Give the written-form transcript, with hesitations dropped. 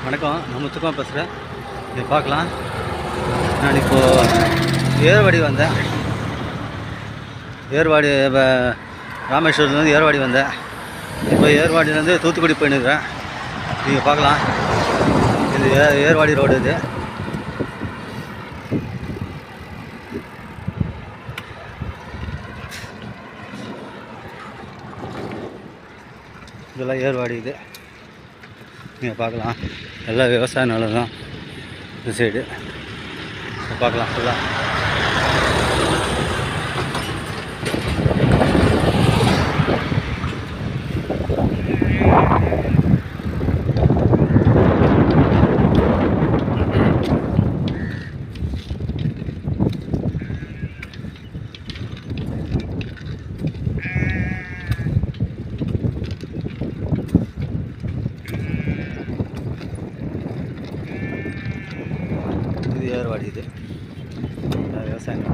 வணக்கம், நான் முத்துக்குமார் பேசுகிறேன். இதை பார்க்கலாம். நான் இப்போது ஏர்வாடி வந்தேன். ஏர்வாடி இப்போ ராமேஸ்வரத்துலேருந்து ஏர்வாடி வந்தேன். இப்போ ஏர்வாடியிலேருந்து தூத்துக்குடி போயின்னுக்கிறேன். நீங்கள் பார்க்கலாம், இது ஏர்வாடி ரோடு. இது இதெல்லாம் ஏர்வாடி. இது நீங்கள் பார்க்கலாம், எல்லாம் விவசாய நிலம் தான் இந்த சைடு. பார்க்கலாம் ஃபுல்லாக. இது ஏர்வாடி. இது விவசாயம்.